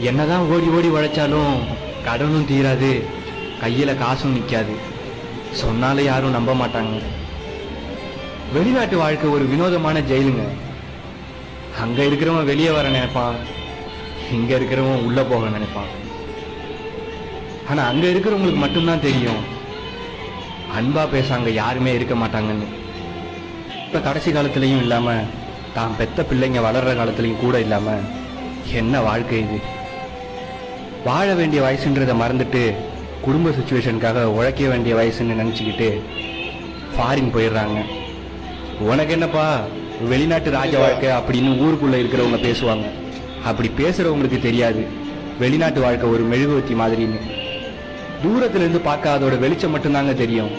என்னதான் ஓடி ஓடி உழைச்சாலும் கடனும் தீராது, கையில காசும் நிக்காது. சொன்னாலும் யாரும் நம்ப மாட்டாங்க. வெளிநாட்டு வாழ்க்கை ஒரு வினோதமான ஜெயிலுங்க. அங்க இருக்கிறவன் வெளியே வர நினைப்பான், இங்க இருக்கிறவன் உள்ள போக நினைப்பான். ஆனா அங்க இருக்கிறவங்களுக்கு மட்டும்தான் தெரியும் அன்பா பேச அங்க யாருமே இருக்க மாட்டாங்கன்னு. இப்ப கடைசி காலத்திலையும் இல்லாம, தான் பெத்த பிள்ளைங்க வளர்ற காலத்திலையும் கூட இல்லாம, என்ன வாழ்க்கை இது? வாழ வேண்டிய வயசுன்றதை மறந்துட்டு குடும்ப சுச்சுவேஷனுக்காக உழைக்க வேண்டிய வயசுன்னு நினைச்சுக்கிட்டு ஃபாரின் போயிடுறாங்க. உனக்கு என்னப்பா வெளிநாட்டு ராஜ வாழ்க்கை அப்படின்னு ஊருக்குள்ள இருக்கிறவங்க பேசுவாங்க. அப்படி பேசுறவங்களுக்கு தெரியாது வெளிநாட்டு வாழ்க்கை ஒரு மெழுகுவத்தி மாதிரின்னு. தூரத்துல இருந்து பார்க்க அதோட வெளிச்சம் மட்டும்தாங்க தெரியும்.